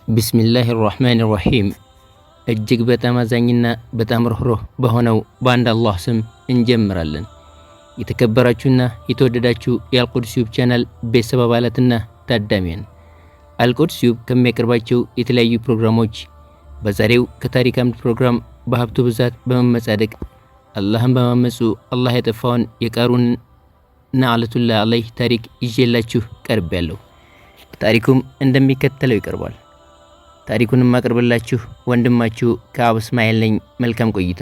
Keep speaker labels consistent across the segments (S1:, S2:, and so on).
S1: ቢስሚላሂ ራህማኒ ራሂም እጅግ በጣም አዛኝና በጣም ርህሩህ በሆነው በአንድ አላህ ስም እንጀምራለን። የተከበራችሁና የተወደዳችሁ የአልቁድስ ዩቲዩብ ቻናል ቤተሰብ አባላትና ታዳሚያን አልቁድስ ዩቲዩብ ከሚያቀርባቸው የተለያዩ ፕሮግራሞች በዛሬው ከታሪክ አምድ ፕሮግራም በሀብቱ ብዛት በመመጻደቅ አላህን በማመፁ አላህ ያጠፋውን የቃሩን ነዓለቱላህ ዐለይህ ታሪክ ይዤላችሁ ቀርቤያለሁ። ታሪኩም እንደሚከተለው ይቀርባል። ታሪኩንም ማቀርብላችሁ ወንድማችሁ ከአብ እስማኤል ነኝ። መልካም ቆይታ።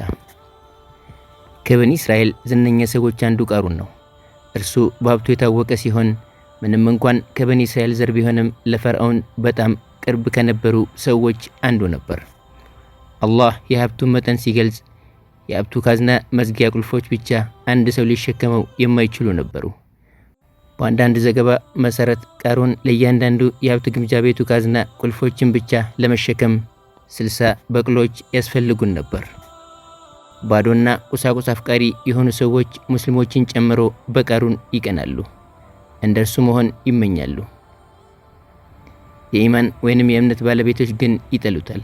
S1: ከበኒ እስራኤል ዝነኛ ሰዎች አንዱ ቃሩን ነው። እርሱ በሀብቱ የታወቀ ሲሆን ምንም እንኳን ከበኒ እስራኤል ዘር ቢሆንም ለፈርዖን በጣም ቅርብ ከነበሩ ሰዎች አንዱ ነበር። አላህ የሀብቱን መጠን ሲገልጽ የሀብቱ ካዝና መዝጊያ ቁልፎች ብቻ አንድ ሰው ሊሸከመው የማይችሉ ነበሩ። በአንዳንድ ዘገባ መሰረት ቃሩን ለእያንዳንዱ የሀብት ግምጃ ቤቱ ካዝና ቁልፎችን ብቻ ለመሸከም 60 በቅሎች ያስፈልጉን ነበር። ባዶና ቁሳቁስ አፍቃሪ የሆኑ ሰዎች ሙስሊሞችን ጨምሮ በቃሩን ይቀናሉ፣ እንደርሱ መሆን ይመኛሉ። የኢማን ወይንም የእምነት ባለቤቶች ግን ይጠሉታል።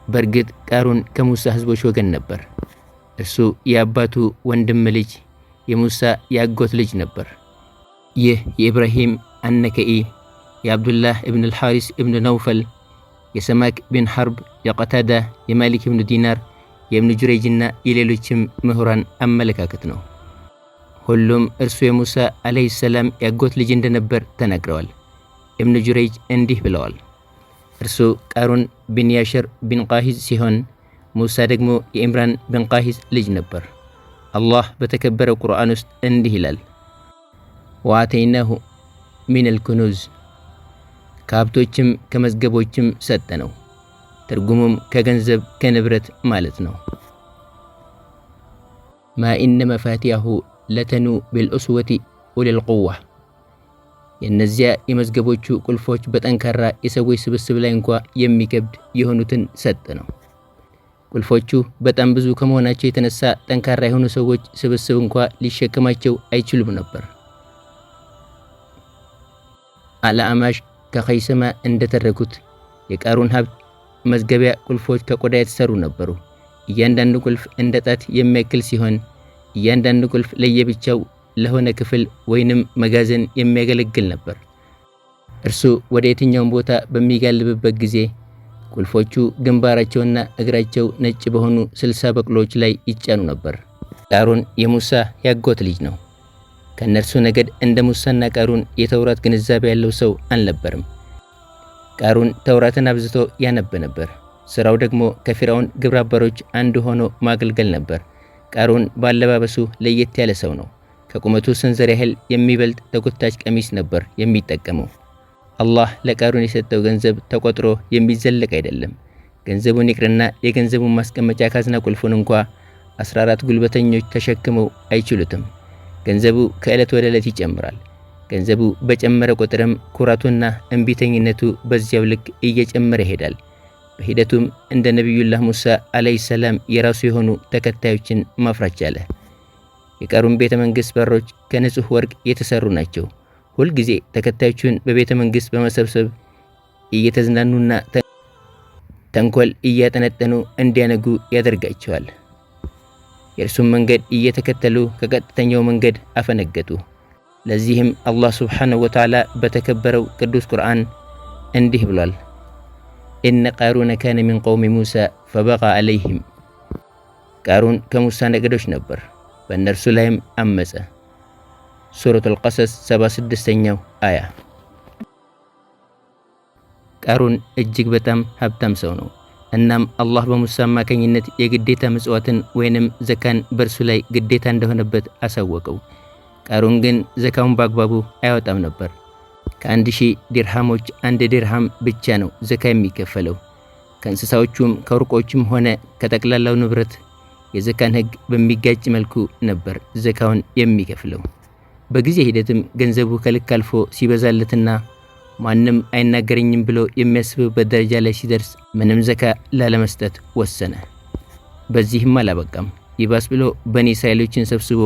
S1: በእርግጥ ቃሩን ከሙሳ ህዝቦች ወገን ነበር። እርሱ የአባቱ ወንድም ልጅ የሙሳ የአጎት ልጅ ነበር። ይህ የኢብራሂም አነከኢ፣ የአብዱላህ ኢብን አልሐሪስ ኢብን ነውፈል፣ የሰማክ ቢን ሐርብ፣ የቀታዳ፣ የማሊክ ኢብን ዲናር፣ የኢብን ጁረይጅና የሌሎችም ምሁራን አመለካከት ነው። ሁሉም እርሱ የሙሳ አለይሂ ሰላም ያጎት ልጅ እንደነበር ተናግረዋል። ኢብን ጁረይጅ እንዲህ ብለዋል። እርሱ ቃሩን ቢን ያሸር ቢን ቃሂዝ ሲሆን ሙሳ ደግሞ የኢምራን ቢን ቃሂዝ ልጅ ነበር። አላህ በተከበረው ቁርአን ውስጥ እንዲህ ይላል፣ ወአተይናሁ ሚነል ኩኑዝ፣ ከሀብቶችም ከመዝገቦችም ሰጠነው። ትርጉሙም ከገንዘብ ከንብረት ማለት ነው። ማ ኢነ መፋቲያሁ ለተኑ ቢልኡስወቲ ኡሊል ቁዋ፣ የእነዚያ የመዝገቦቹ ቁልፎች በጠንካራ የሰዎች ስብስብ ላይ እንኳ የሚከብድ የሆኑትን ሰጠ ነው። ቁልፎቹ በጣም ብዙ ከመሆናቸው የተነሳ ጠንካራ የሆኑ ሰዎች ስብስብ እንኳ ሊሸከማቸው አይችሉም ነበር። አልአማሽ ከኸይሰማ እንደተረኩት የቃሩን ሀብት መዝገቢያ ቁልፎች ከቆዳ የተሰሩ ነበሩ። እያንዳንዱ ቁልፍ እንደ ጣት የሚያክል ሲሆን እያንዳንዱ ቁልፍ ለየብቻው ለሆነ ክፍል ወይንም መጋዘን የሚያገለግል ነበር። እርሱ ወደ የትኛውም ቦታ በሚጋልብበት ጊዜ ቁልፎቹ ግንባራቸውና እግራቸው ነጭ በሆኑ 60 በቅሎች ላይ ይጫኑ ነበር። ቃሩን የሙሳ ያጎት ልጅ ነው። ከነርሱ ነገድ እንደ ሙሳና ቃሩን የተውራት ግንዛቤ ያለው ሰው አልነበርም። ቃሩን ተውራትን አብዝቶ ያነብ ነበር። ስራው ደግሞ ከፊርዓውን ግብረ አበሮች አንዱ ሆኖ ማገልገል ነበር። ቃሩን ባለባበሱ ለየት ያለ ሰው ነው። ከቁመቱ ስንዝር ያህል የሚበልጥ ተጎታች ቀሚስ ነበር የሚጠቀመው። አላህ ለቃሩን የሰጠው ገንዘብ ተቆጥሮ የሚዘለቅ አይደለም። ገንዘቡን ይቅርና የገንዘቡን ማስቀመጫ ካዝና ቁልፉን እንኳ 14 ጉልበተኞች ተሸክመው አይችሉትም። ገንዘቡ ከዕለት ወደ ዕለት ይጨምራል። ገንዘቡ በጨመረ ቁጥርም ኩራቱና እንቢተኝነቱ በዚያው ልክ እየጨመረ ይሄዳል። በሂደቱም እንደ ነቢዩላህ ሙሳ አለይሂ ሰላም የራሱ የሆኑ ተከታዮችን ማፍራት ቻለ። የቃሩን ቤተ መንግሥት በሮች ከንጹህ ወርቅ የተሰሩ ናቸው። ሁልጊዜ ተከታዮቹን በቤተ መንግሥት በመሰብሰብ እየተዝናኑና ተንኮል እያጠነጠኑ እንዲያነጉ ያደርጋቸዋል። የእርሱም መንገድ እየተከተሉ ከቀጥተኛው መንገድ አፈነገጡ። ለዚህም አላህ ሱብሓነሁ ወተዓላ በተከበረው ቅዱስ ቁርአን እንዲህ ብሏል፣ ኢነ ቃሩነ ካነ ሚን ቀውሚ ሙሳ ፈበጋ ዐለይሂም፣ ቃሩን ከሙሳ ነገዶች ነበር፣ በእነርሱ ላይም አመፀ። ሱረቱል ቀሰስ 76ኛው አያ። ቃሩን እጅግ በጣም ሀብታም ሰው ነው። እናም አላህ በሙሳ አማካኝነት የግዴታ ምጽዋትን ወይንም ዘካን በእርሱ ላይ ግዴታ እንደሆነበት አሳወቀው። ቃሩን ግን ዘካውን በአግባቡ አያወጣም ነበር። ከ1000 ዲርሃሞች 1 ዲርሃም ብቻ ነው ዘካ የሚከፈለው። ከእንስሳዎቹም ከወርቆቹም ሆነ ከጠቅላላው ንብረት የዘካን ሕግ በሚጋጭ መልኩ ነበር ዘካውን የሚከፍለው። በጊዜ ሂደትም ገንዘቡ ከልክ አልፎ ሲበዛለትና ማንም አይናገረኝም ብሎ የሚያስብበት ደረጃ ላይ ሲደርስ ምንም ዘካ ላለመስጠት ወሰነ። በዚህም አላበቃም። ይባስ ብሎ በኒ እስራኤሎችን ሰብስቦ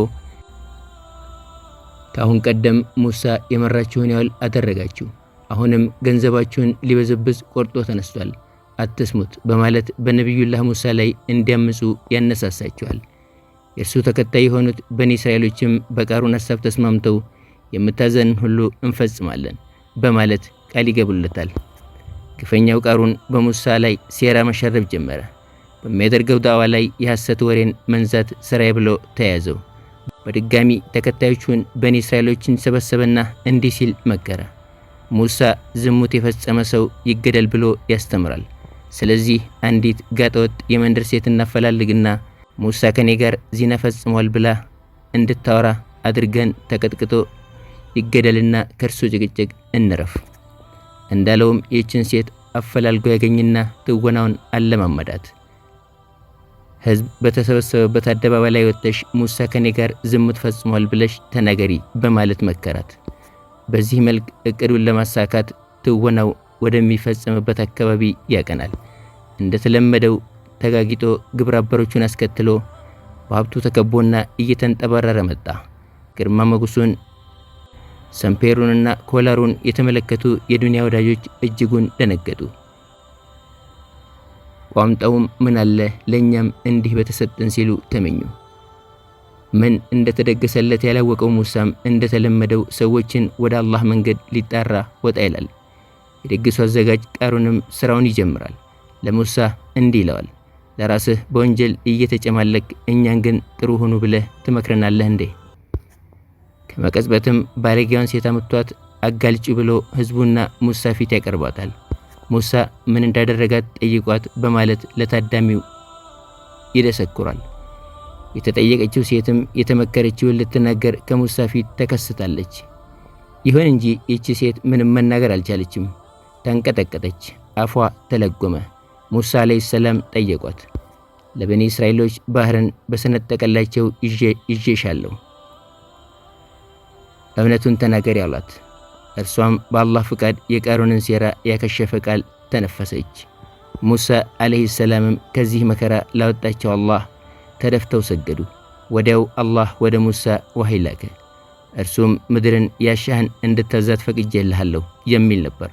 S1: ካሁን ቀደም ሙሳ የመራችሁን ያህል አደረጋችሁ፣ አሁንም ገንዘባችሁን ሊበዘብዝ ቆርጦ ተነስቷል፣ አትስሙት በማለት በነቢዩላህ ሙሳ ላይ እንዲያምፁ ያነሳሳቸዋል። የእርሱ ተከታይ የሆኑት በኒ እስራኤሎችም በቃሩን ሐሳብ ተስማምተው የምታዘንን ሁሉ እንፈጽማለን በማለት ቃል ይገቡለታል። ግፈኛው ቃሩን በሙሳ ላይ ሴራ መሸረብ ጀመረ። በሚያደርገው ዳዋ ላይ የሐሰት ወሬን መንዛት ስራዬ ብሎ ተያዘው። በድጋሚ ተከታዮቹን በኒ እስራኤሎችን ሰበሰበና እንዲህ ሲል መከረ። ሙሳ ዝሙት የፈጸመ ሰው ይገደል ብሎ ያስተምራል። ስለዚህ አንዲት ጋጠወጥ የመንደር ሴት እናፈላልግና ሙሳ ከኔ ጋር ዚና ፈጽሟል ብላ እንድታወራ አድርገን ተቀጥቅጦ ይገደልና ከርሱ ጭቅጭቅ እንረፍ። እንዳለውም ይህችን ሴት አፈላልጎ ያገኝና ትወናውን አለማመዳት። ህዝብ በተሰበሰበበት አደባባይ ላይ ወጥተሽ ሙሳ ከኔ ጋር ዝሙት ፈጽሟል ብለሽ ተናገሪ በማለት መከራት። በዚህ መልክ እቅዱን ለማሳካት ትወናው ወደሚፈጸምበት አካባቢ ያቀናል። እንደተለመደው ተጋጊጦ ግብረ አበሮቹን አስከትሎ በሀብቱ ተከቦና እየተንጠባረረ መጣ። ግርማ ሞገሱን ሰምፔሩንና ኮላሩን የተመለከቱ የዱንያ ወዳጆች እጅጉን ደነገጡ። ቋምጣውም ምን አለ ለኛም እንዲህ በተሰጠን ሲሉ ተመኙ። ምን እንደተደገሰለት ያላወቀው ሙሳም እንደተለመደው ሰዎችን ወደ አላህ መንገድ ሊጣራ ወጣ ይላል። የድግሱ አዘጋጅ ቃሩንም ስራውን ይጀምራል። ለሙሳ እንዲህ ይለዋል፣ ለራስህ በወንጀል እየተጨማለቅ እኛን ግን ጥሩ ሁኑ ብለህ ትመክረናለህ እንዴ? ከመቀጽበትም ባለጌዋን ሴት አምጥቷት አጋልጭ ብሎ ህዝቡና ሙሳ ፊት ያቀርባታል። ሙሳ ምን እንዳደረጋት ጠይቋት በማለት ለታዳሚው ይደሰኩራል። የተጠየቀችው ሴትም የተመከረችውን ልትናገር ከሙሳ ፊት ተከስታለች። ይሁን እንጂ ይህች ሴት ምንም መናገር አልቻለችም። ተንቀጠቀጠች፣ አፏ ተለጎመ። ሙሳ አለይሂ ሰላም ጠየቋት። ለበኒ እስራኤሎች ባህርን በሰነጠቀላቸው ይዤሻለሁ፣ እውነቱን ተናገሪ አሏት። እርሷም በአላህ ፍቃድ የቃሩንን ሴራ ያከሸፈ ቃል ተነፈሰች። ሙሳ አለይሂ ሰላምም ከዚህ መከራ ላወጣቸው አላህ ተደፍተው ሰገዱ። ወዲያው አላህ ወደ ሙሳ ወህይ ላከ። እርሱም ምድርን ያሻህን እንድታዛት ፈቅጄልሃለሁ የሚል ነበር።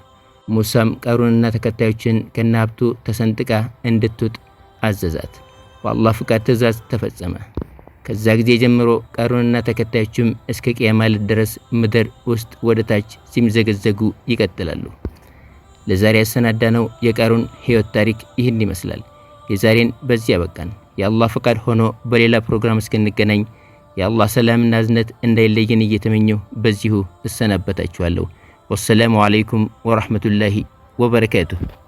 S1: ሙሳም ቃሩንና ተከታዮችን ከነሀብቱ ተሰንጥቃ እንድትውጥ አዘዛት። በአላህ ፍቃድ ትእዛዝ ተፈጸመ። ከዛ ጊዜ ጀምሮ ቃሩንና ተከታዮቹም እስከ ቂያማ ድረስ ምድር ውስጥ ወደ ታች ሲምዘገዘጉ ይቀጥላሉ። ለዛሬ ያሰናዳነው የቃሩን ህይወት ታሪክ ይህን ይመስላል። የዛሬን በዚህ ያበቃን። የአላህ ፍቃድ ሆኖ በሌላ ፕሮግራም እስክንገናኝ የአላህ ሰላምና እዝነት እንዳይለየን እየተመኘሁ በዚሁ እሰናበታችኋለሁ። ወሰላሙ አለይኩም ወራህመቱላሂ ወበረካቱሁ።